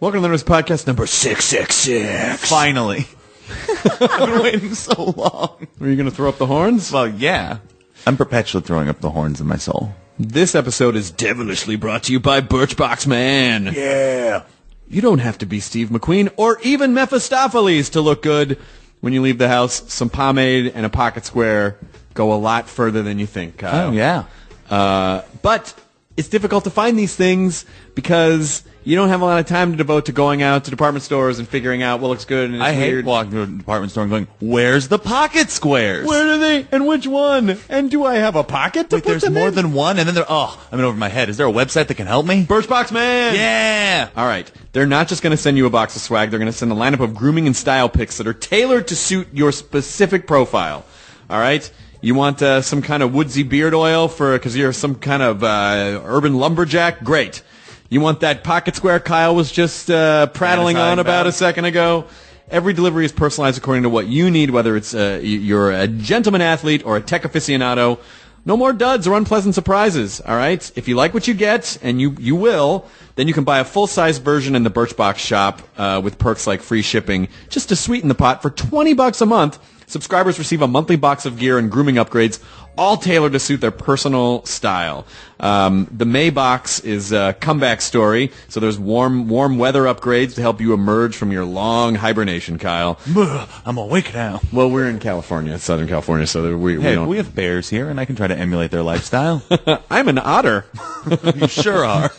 Welcome to the Nerdist Podcast number 666. Finally. I've been waiting so long. Are you going to throw up the horns? Well, yeah. I'm perpetually throwing up the horns in my soul. This episode is devilishly brought to you by Birchbox Man. Yeah. You don't have to be Steve McQueen or even Mephistopheles to look good when you leave the house. Some pomade and a pocket square go a lot further than you think, Kyle. Oh, yeah. But it's difficult to find these things because you don't have a lot of time to devote to going out to department stores and figuring out what looks good. And I hate weird. walking to a department store and going, where's the pocket squares? Where are they? And which one? And do I have a pocket to Wait, put there's them more in? than one? And then I'm in over my head. Is there a website that can help me? Birchbox Man! Yeah! All right. They're not just going to send you a box of swag. They're going to send a lineup of grooming and style picks that are tailored to suit your specific profile. All right? You want some kind of woodsy beard oil because you're some kind of urban lumberjack? Great. You want that pocket square Kyle was just prattling on about a second ago? Every delivery is personalized according to what you need, whether it's you're a gentleman athlete or a tech aficionado. No more duds or unpleasant surprises, all right? If you like what you get, and you will, then you can buy a full-size version in the Birchbox shop with perks like free shipping just to sweeten the pot. For $20 a month, subscribers receive a monthly box of gear and grooming upgrades, all tailored to suit their personal style. The May box is a comeback story, so there's warm weather upgrades to help you emerge from your long hibernation, Kyle. I'm awake now. Well, we're in California, Southern California, so we don't... we have bears here, and I can try to emulate their lifestyle. I'm an otter. You sure are.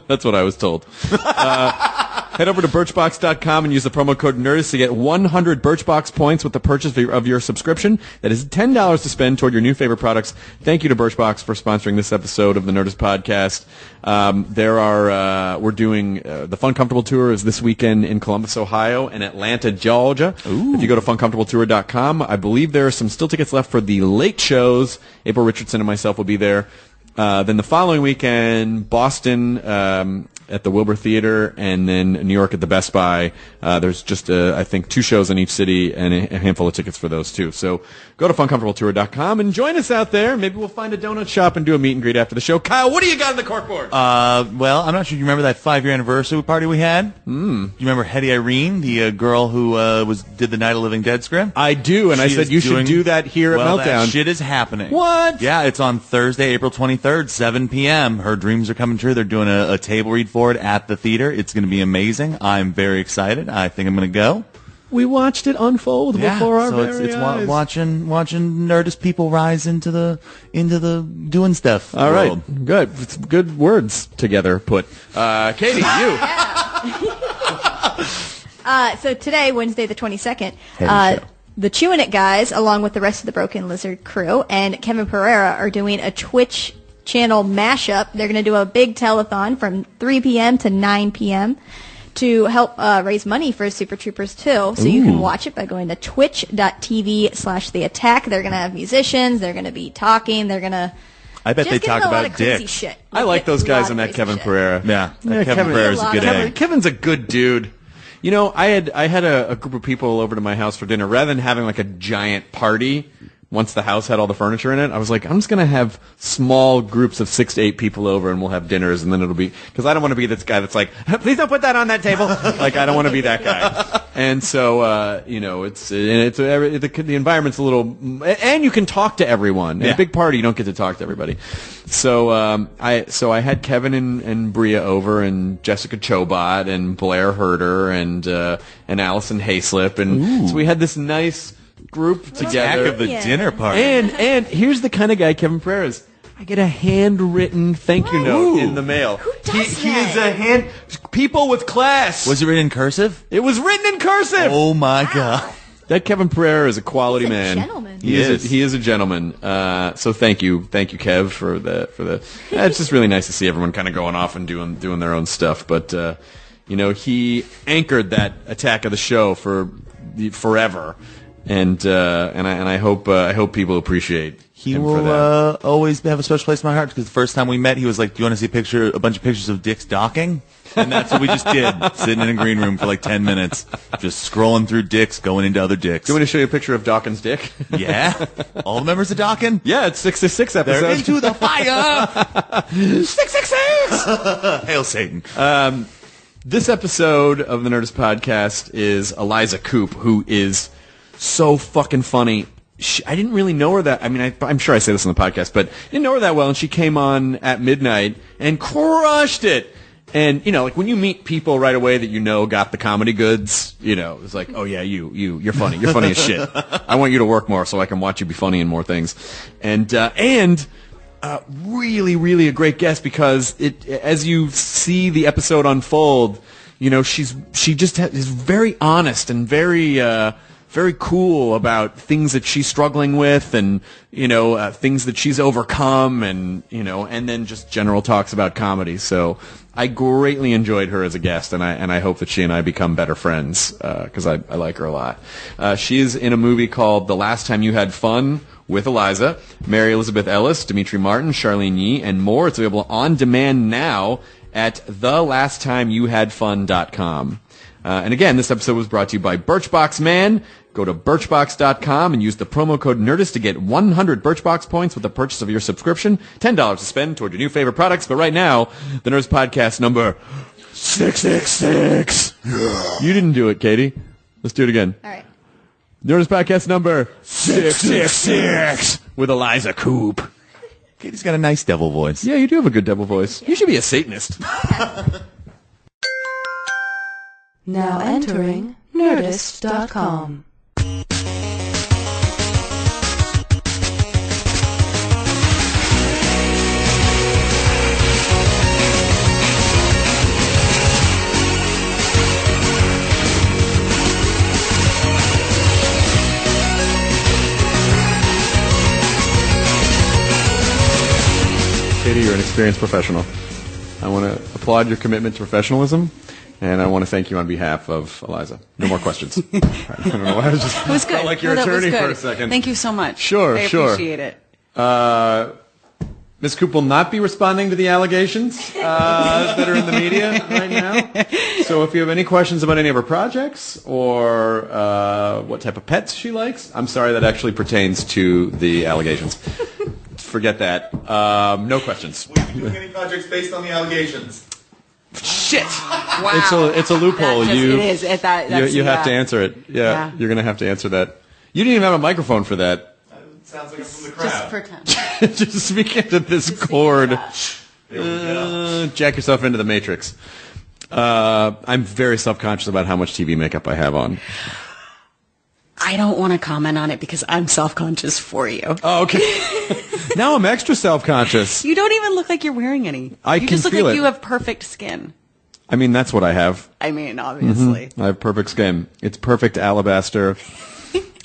That's what I was told. Head over to Birchbox.com and use the promo code Nerdist to get 100 Birchbox points with the purchase of your subscription. That is $10 to spend toward your new favorite products. Thank you to Birchbox for sponsoring this episode of the Nerdist Podcast. We're doing the Fun Comfortable Tour is this weekend in Columbus, Ohio, and Atlanta, Georgia. Ooh. If you go to funcomfortabletour.com, I believe there are some still tickets left for the late shows. April Richardson and myself will be there. Then the following weekend, Boston at the Wilbur Theater, and then New York at the Best Buy. There's just, I think, 2 shows in each city and a handful of tickets for those, too. So go to funcomfortabletour.com and join us out there. Maybe we'll find a donut shop and do a meet and greet after the show. Kyle, what do you got on the corkboard? Well, I'm not sure you remember that 5-year anniversary party we had? You remember Hetty Irene, the girl who did the Night of Living Dead script? I do, and I said you should do that here at Meltdown. That shit is happening. What? Yeah, it's on Thursday, April 23rd, 7 p.m. Her dreams are coming true. They're doing a table read for it at the theater. It's going to be amazing. I'm very excited. I think I'm going to go. We watched it unfold before our very eyes. Watching Nerdist people rise into the doing stuff. All right, good. It's good words together put. Katie, you. So today, Wednesday the 22nd, the Chewin' It guys, along with the rest of the Broken Lizard crew, and Kevin Pereira are doing a Twitch channel mashup. They're going to do a big telethon from 3 p.m. to 9 p.m. to help raise money for Super Troopers 2. So you can watch it by going to twitch.tv/theattack. They're going to have musicians. They're going to be talking. They're going to... I bet they talk about dicks. shit. I like those guys and that Kevin Pereira. Yeah, Kevin Pereira's a good egg. Kevin's a good dude. You know, I had a group of people over to my house for dinner. Rather than having like a giant party, once the house had all the furniture in it, I was like, I'm just going to have small groups of 6 to 8 people over, and we'll have dinners, and then it'll be... Because I don't want to be this guy that's like, please don't put that on that table. Like, I don't want to be that guy. And so, the environment's a little... And you can talk to everyone. At a big party, you don't get to talk to everybody. So I had Kevin and Bria over, and Jessica Chobot, and Blair Herder, and Allison Hayslip, and so we had this nice... group together. Of the dinner party. And here's the kind of guy Kevin Pereira is. I get a handwritten thank you note in the mail. Who does he is people with class. Was it written in cursive? It was written in cursive. Oh my God. That Kevin Pereira is a quality He's a man. Gentleman. He is a gentleman. So thank you, Kev, for the. It's just really nice to see everyone kind of going off and doing their own stuff. But he anchored that attack of the show for forever. And I hope people appreciate he him will for that. Always have a special place in my heart because the first time we met, he was like, "Do you want to see a bunch of pictures of dicks docking?" And that's what we just did, sitting in a green room for like 10 minutes, just scrolling through dicks, going into other dicks. Do you want me to show you a picture of Dawkins' dick? Yeah, all the members of Dawkins. Yeah, it's 666 episode. They're into the fire. 666. Hail Satan. This episode of the Nerdist podcast is Eliza Coupe, who is so fucking funny. I didn't really know her that. I mean, I'm sure I say this on the podcast, but I didn't know her that well. And she came on at midnight and crushed it. And like when you meet people right away that got the comedy goods, it's like, oh yeah, you're funny. You're funny as shit. I want you to work more so I can watch you be funny in more things. And really, really a great guest because as you see the episode unfold, she just is very honest and very cool about things that she's struggling with and, things that she's overcome and then just general talks about comedy. So I greatly enjoyed her as a guest and I hope that she and I become better friends, cause I like her a lot. She's in a movie called The Last Time You Had Fun with Eliza, Mary Elizabeth Ellis, Dimitri Martin, Charlene Yee, and more. It's available on demand now at thelastttimeyouhadfun.com. And again, this episode was brought to you by Birchbox Man. Go to Birchbox.com and use the promo code Nerdist to get 100 Birchbox points with the purchase of your subscription. $10 to spend toward your new favorite products. But right now, the Nerdist podcast number 666. Yeah. You didn't do it, Katie. Let's do it again. All right. Nerdist podcast number 666 with Eliza Coupe. Katie's got a nice devil voice. Yeah, you do have a good devil voice. You should be a Satanist. Now entering Nerdist.com. Katie, you're an experienced professional. I want to applaud your commitment to professionalism, and I want to thank you on behalf of Eliza. No more questions. Right. I don't know why I was just it was good. felt like your attorney for a second. Thank you so much. Sure. I appreciate it. Ms. Coupe will not be responding to the allegations that are in the media right now. So if you have any questions about any of her projects or what type of pets she likes, I'm sorry, that actually pertains to the allegations. Forget that. No questions. Will you be doing any projects based on the allegations? Shit! Wow. It's a loophole. It is. You have to answer it. Yeah, you're going to have to answer that. You didn't even have a microphone for that. Sounds like I'm from the crowd. Just pretend. Just speak into this cord. There we go. Jack yourself into the Matrix. I'm very self-conscious about how much TV makeup I have on. I don't want to comment on it because I'm self-conscious for you. Oh, okay. Now I'm extra self-conscious. You don't even look like you're wearing any. I can can just look feel like it. you have perfect skin. I mean, that's what I have. I mean, obviously. I have perfect skin. It's perfect alabaster.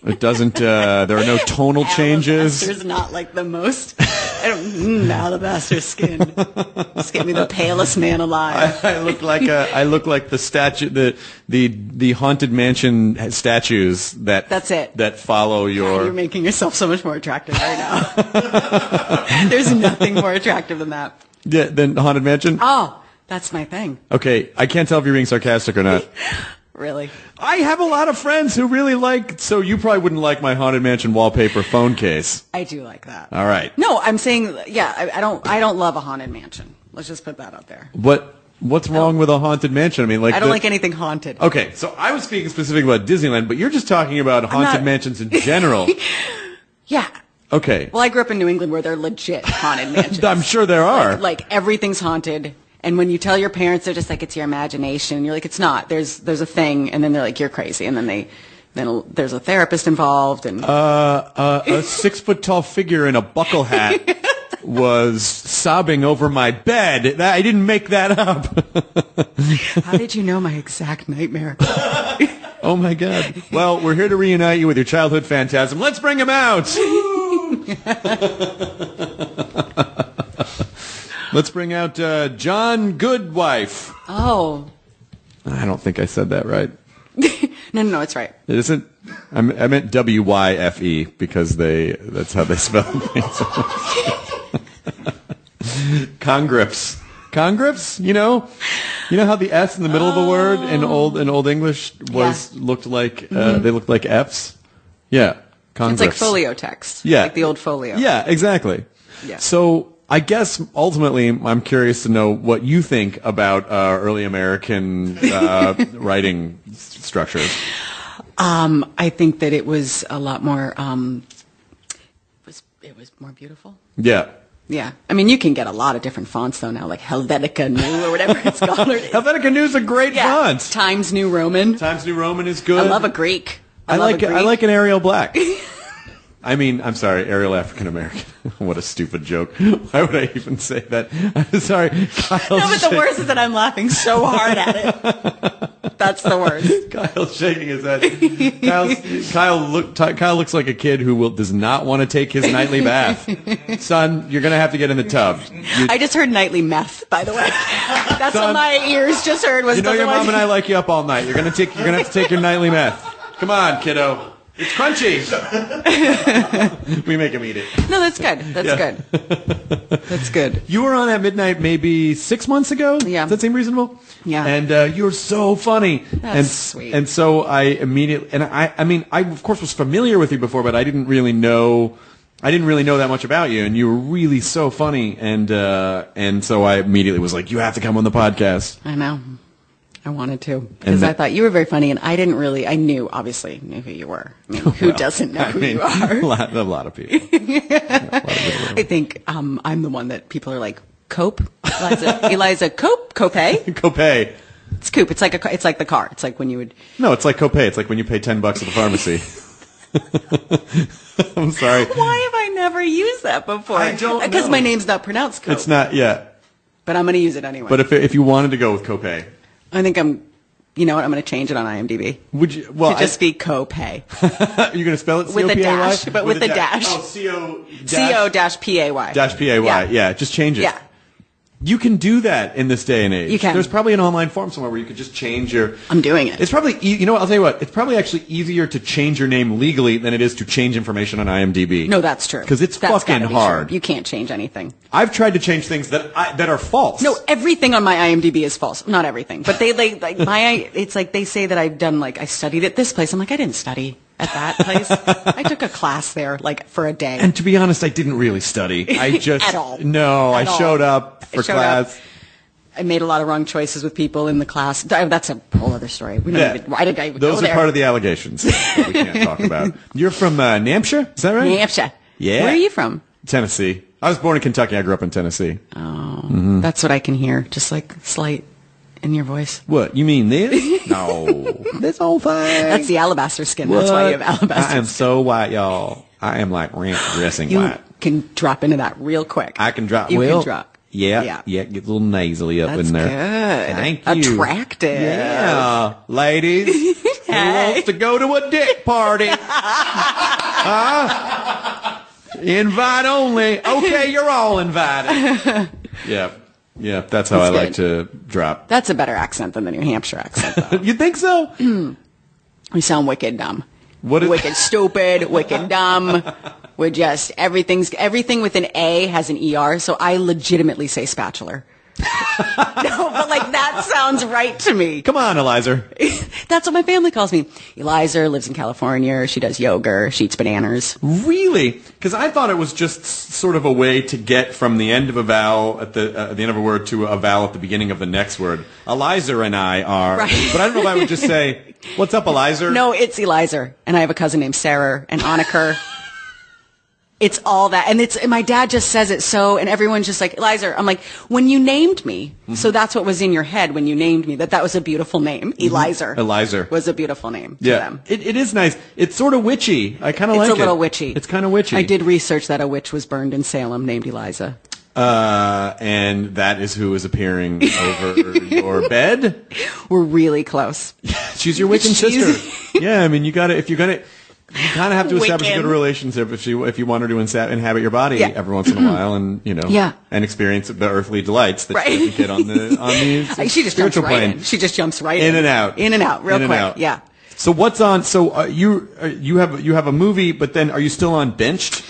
It doesn't, there are no tonal changes. Alabaster's not like the most, alabaster skin. Just get me the palest man alive. I look like the statue, the Haunted Mansion statues That's it. that follow You're making yourself so much more attractive right now. There's nothing more attractive than that. Yeah, than Haunted Mansion? Oh, that's my thing. Okay, I can't tell if you're being sarcastic or not. Really? I have a lot of friends who really like, so you probably wouldn't like my Haunted Mansion wallpaper phone case. I do like that. All right. No, I'm saying, yeah, I don't love a haunted mansion. Let's just put that out there. What's wrong with a haunted mansion? I mean, I don't like anything haunted. Okay, so I was speaking specifically about Disneyland, but you're just talking about haunted mansions in general. Yeah. Okay. Well, I grew up in New England where they're legit haunted mansions. I'm sure there are. Like everything's haunted. And when you tell your parents, they're just like, it's your imagination. You're like, it's not. There's a thing. And then they're like, you're crazy. And then there's a therapist involved. And a 6-foot-tall figure in a buckle hat was sobbing over my bed. I didn't make that up. How did you know my exact nightmare? Oh, my God. Well, we're here to reunite you with your childhood phantasm. Let's bring him out. Let's bring out John Goodwife. Oh. I don't think I said that right. No, it's right. It isn't. I meant W-Y-F-E because that's how they spell things. Congriffs. Congriffs? You know how the S in the middle of a word in old English looked like they looked like F's? Yeah. Congriffs. It's like folio text. Yeah. Like the old folio. Yeah, exactly. Yeah. So I guess ultimately, I'm curious to know what you think about early American writing structures. I think that it was a lot more. It was more beautiful. Yeah. Yeah, I mean, you can get a lot of different fonts though now, like Helvetica New or whatever it's called. Helvetica New is a great font. Times New Roman. Times New Roman is good. I love a Greek. I like an Arial Black. I mean, I'm sorry, Arial African American. What a stupid joke. Why would I even say that? I'm sorry. Kyle's no, but the worst is that I'm laughing so hard at it. That's the worst. Kyle's shaking his head. Kyle looks like a kid who does not want to take his nightly bath. Son, you're going to have to get in the tub. I just heard nightly meth, by the way. That's what my ears just heard. Was your mom and I like you up all night. You're going to have to take your nightly meth. Come on, kiddo. It's crunchy. We make him eat it. No, that's good. Good. That's good. You were on at midnight maybe 6 months ago? Yeah. Does that seem reasonable? Yeah. And you were so funny. That's sweet. And so I immediately, and I mean, I of course was familiar with you before, but I didn't really know that much about you, and you were really so funny, and so I immediately was like, you have to come on the podcast. I know. I wanted to, because I thought you were very funny, and I obviously knew who you were. I mean, who doesn't know who you are? A lot of people. I think I'm the one that people are like, Coupe? Eliza Coupe? Coupe? Coupe. It's Coupe. It's like the car. It's like when you would... No, it's like Coupe. It's like when you pay $10 at the pharmacy. I'm sorry. Why have I never used that before? I don't know. Because my name's not pronounced Coupe. It's not, yeah. But I'm going to use it anyway. But if you wanted to go with Coupe... I think you know what? I'm going to change it on IMDb. Would you? Well, to just be Coupe. You're going to spell it with a C-O-P-A-Y? dash, but with a dash. Oh, C-O-P-A-Y. Dash P-A-Y. Yeah, just change it. Yeah. You can do that in this day and age. You can. There's probably an online form somewhere where you could just change your... I'm doing it. It's probably... You know what? I'll tell you what. It's probably actually easier to change your name legally than it is to change information on IMDb. No, that's true. Because it's That's fucking gotta be hard. true. You can't change anything. I've tried to change things that are false. No, everything on my IMDb is false. Not everything. But it's like they say that I've done, like, I studied at this place. I'm like, I didn't study at that place. I took a class there, like, for a day. And to be honest, I didn't really study. I just... At all. No, At I all. showed up for class. I made a lot of wrong choices with people in the class. That's a whole other story. We don't even, why did I even Those go are there? part of the allegations that we can't talk about. You're from Hampshire? Is that right? Hampshire. Yeah. Where are you from? Tennessee. I was born in Kentucky. I grew up in Tennessee. Oh, that's what I can hear. Just like slight in your voice. What? You mean this? No. This whole thing. That's the alabaster skin. That's why you have alabaster I am skin. so white, y'all. I am like ranch dressing You white. can drop into that real quick. I can drop. You well, can drop. Yeah, get a little nasally up That's in there. good. Thank you. Attractive. Yeah, ladies. Who wants to go to a dick party? Huh? Invite only. Okay, you're all invited. Yeah, that's how I like to drop. That's a better accent than the New Hampshire accent, though. You think so? We sound wicked dumb. What is wicked stupid, wicked dumb. We're just everything with an A has an ER, so I legitimately say spatula. No, but like that sounds right to me. Come on, Eliza. That's what my family calls me. Eliza lives in California. She does yoga. She eats bananas. Really? Because I thought it was just sort of a way to get from the end of a vowel at the end of a word to a vowel at the beginning of the next word. Eliza and I are. Right. But I don't know if I would just say, "What's up, Eliza?" No, it's Eliza, and I have a cousin named Sarah and Annika. It's all that, and my dad just says it so, and everyone's just like, Eliza. I'm like, when you named me, so that's what was in your head when you named me, that was a beautiful name. Eliza. Eliza was a beautiful name to them. It is nice. It's sort of witchy. I kind of like it. It's a little witchy. It's kind of witchy. I did research that a witch was burned in Salem named Eliza. And that is who is appearing over your bed? We're really close. She's your Wiccan sister. Yeah, I mean, you kind of have to establish a good relationship if you want her to inhabit your body every once in a while, and and experience the earthly delights that you get on the she just spiritual jumps right plane. in. She just jumps right in. In and out, real quick. Yeah. So what's on? So you have a movie, but then are you still on Benched?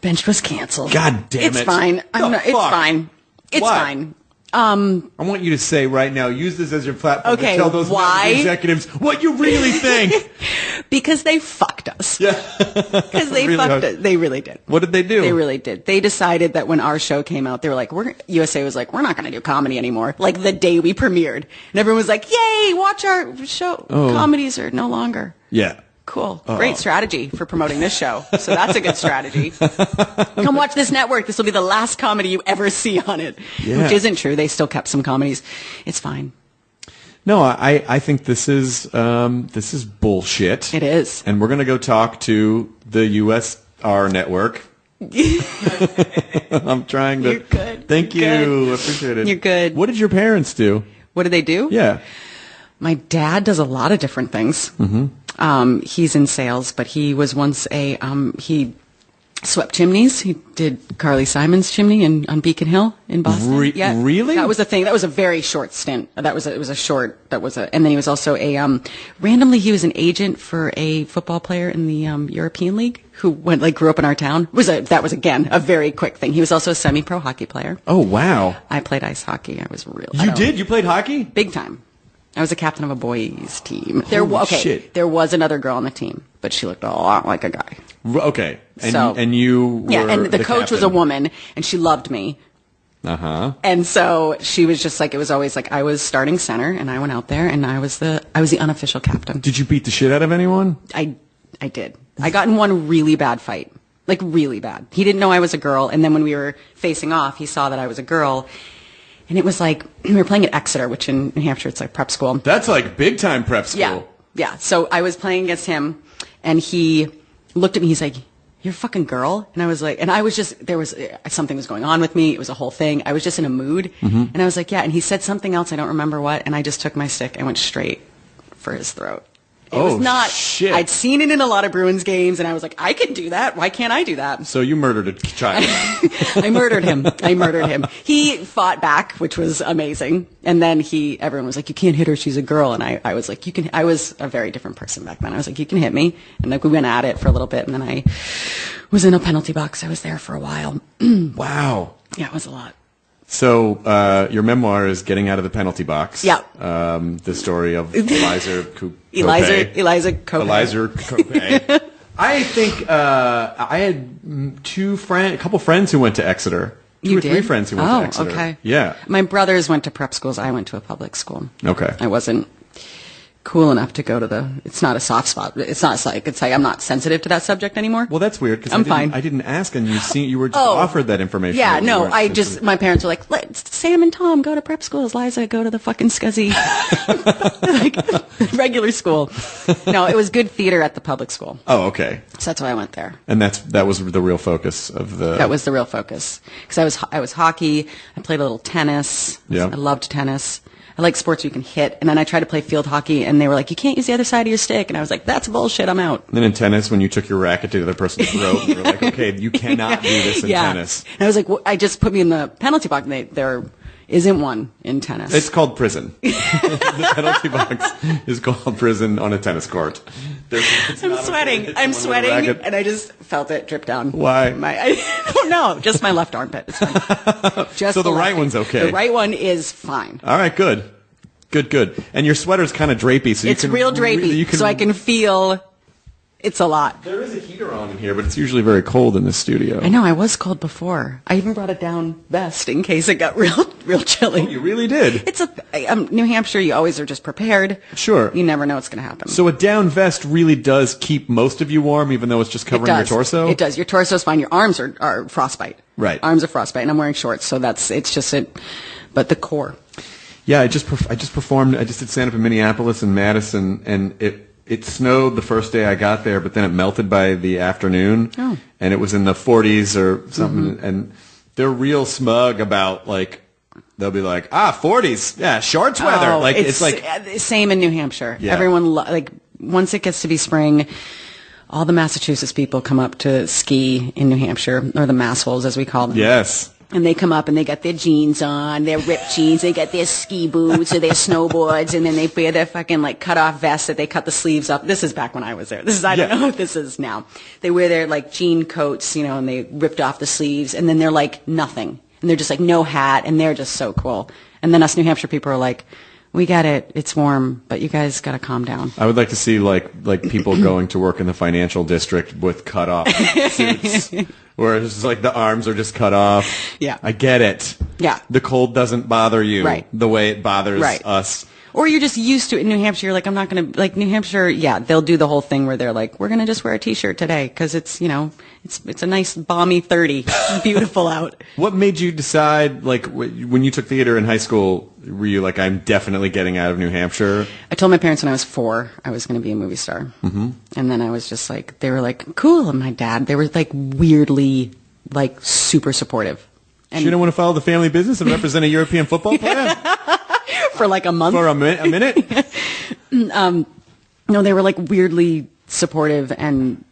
Benched was canceled. God damn it! It's fine. It's fine. It's What? fine. I want you to say right now, use this as your platform Okay, to tell those why? executives what you really think. Because they fucked us. Yeah. Because they Really fucked hard. us. They really did. What did they do? They really did. They decided that when our show came out, they were like, USA was like, we're not going to do comedy anymore. Like the day we premiered. And everyone was like, yay, watch our show. Comedies are no longer. Yeah. Cool. Great strategy for promoting this show. So that's a good strategy. Come watch this network. This will be the last comedy you ever see on it. Yeah. Which isn't true. They still kept some comedies. It's fine. No, I think this is bullshit. It is. And we're going to go talk to the USR network. I'm trying to. You're good. Thank You're you. good. I appreciate it. You're good. What did your parents do? What do they do? Yeah. My dad does a lot of different things. Mm-hmm. He's in sales, but he was once he swept chimneys. He did Carly Simon's chimney on Beacon Hill in Boston. Really? That was a thing. That was a very short stint. And then he was also randomly he was an agent for a football player in the European League who grew up in our town. That was again a very quick thing. He was also a semi-pro hockey player. Oh, wow. I played ice hockey. I was real. You did? You played hockey? Big time. I was a captain of a boys' team. Shit. There was another girl on the team, but she looked a lot like a guy. Okay. And, So- and you were And the coach was a captain. woman, and she loved me. Uh-huh. And so she was just like, it was always like I was starting center, and I went out there, and I was the unofficial captain. Did you beat the shit out of anyone? I did. I got in one really bad fight, like really bad. He didn't know I was a girl, and then when we were facing off, he saw that I was a girl. And it was like, we were playing at Exeter, which in New Hampshire, it's like prep school. That's like big time prep school. Yeah. Yeah. So I was playing against him, and he looked at me. He's like, "You're a fucking girl." And I was like, and I was just, there was something was going on with me. It was a whole thing. I was just in a mood. And I was like, yeah. And he said something else. I don't remember what. And I just took my stick and went straight for his throat. It was not, shit. I'd seen it in a lot of Bruins games, and I was like, I could do that. Why can't I do that? So you murdered a child. I murdered him. He fought back, which was amazing. And then everyone was like, you can't hit her. She's a girl. And I was like, I was a very different person back then. I was like, you can hit me. And like we went at it for a little bit. And then I was in a penalty box. I was there for a while. Wow. Yeah, it was a lot. So your memoir is Getting Out of the Penalty Box. Yeah. The story of Eliza Coupe. Eliza Coupe. Eliza Coupe. I think I had a couple friends who went to Exeter. Two or three friends who went to Exeter. Okay. Yeah. My brothers went to prep schools. I went to a public school. Okay. I wasn't cool enough to go to it's not a soft spot. It's like I'm not sensitive to that subject anymore. Well, that's weird because I'm fine. I didn't ask, and you were just offered that information. Yeah, that you no, weren't my parents were like, Sam and Tom go to prep schools. Liza, go to the fucking scuzzy, like, regular school. No, it was good theater at the public school. Oh, okay. So that's why I went there. And that was the real focus of the. That was the real focus. Because I was hockey. I played a little tennis. Yeah. I loved tennis. I like sports where you can hit. And then I tried to play field hockey, and they were like, you can't use the other side of your stick. And I was like, that's bullshit. I'm out. And then in tennis, when you took your racket to the other person's throat, you were like, okay, you cannot do this in tennis. And I was like, I just put me in the penalty box, and there isn't one in tennis. It's called prison. The penalty box is called prison on a tennis court. I'm sweating, and I just felt it drip down. Why? I don't know. Just my left armpit. It's fine. Just So the right left one's thing. okay. The right one is fine. All right, good. Good. And your sweater's kind of drapey, so It's real drapey, so I can feel it's a lot. There is a heater on in here, but it's usually very cold in this studio. I know, I was cold before. I even brought a down vest in case it got real chilly. Oh, you really did? It's New Hampshire, you always are just prepared. Sure. You never know what's going to happen. So a down vest really does keep most of you warm, even though it's just covering your torso? It does. Your torso's fine. Your arms are frostbite. Right. Arms are frostbite, and I'm wearing shorts, so it's just it. But the core. Yeah, I just performed. I just did stand up in Minneapolis and Madison, and it snowed the first day I got there, but then it melted by the afternoon, and it was in the 40s or something. And they're real smug about they'll be like 40s, yeah, shorts weather. It's like same in New Hampshire. Yeah. Everyone once it gets to be spring, all the Massachusetts people come up to ski in New Hampshire, or the massholes as we call them. yes. And they come up and they got their jeans on, their ripped jeans, they got their ski boots or their snowboards, and then they wear their fucking cut off vests that they cut the sleeves up. This is back when I was there. I don't know what this is now. They wear their jean coats, and they ripped off the sleeves, and then they're like nothing. and they're just like no hat, and they're just so cool. And then us New Hampshire people are like, we get it, it's warm, but you guys got to calm down. I would like to see like people going to work in the financial district with cut off suits, where it's just like the arms are just cut off. Yeah, I get it. Yeah, the cold doesn't bother you right. the way it bothers us. Or you're just used to it in New Hampshire. You're like, I'm not going to, like, New Hampshire, yeah, they'll do the whole thing where they're like, we're going to just wear a T-shirt today because it's, you know, it's a nice balmy 30. It's beautiful out. What made you decide, like, when you took theater in high school, were you like, I'm definitely getting out of New Hampshire? I told my parents when I was 4 I was going to be a movie star. Mm-hmm. And then I was just like, they were like, cool. And my dad, they were like weirdly, like, super supportive. And you don't want to follow the family business and represent a European football player? For like a month? For a minute? No, they were like weirdly supportive and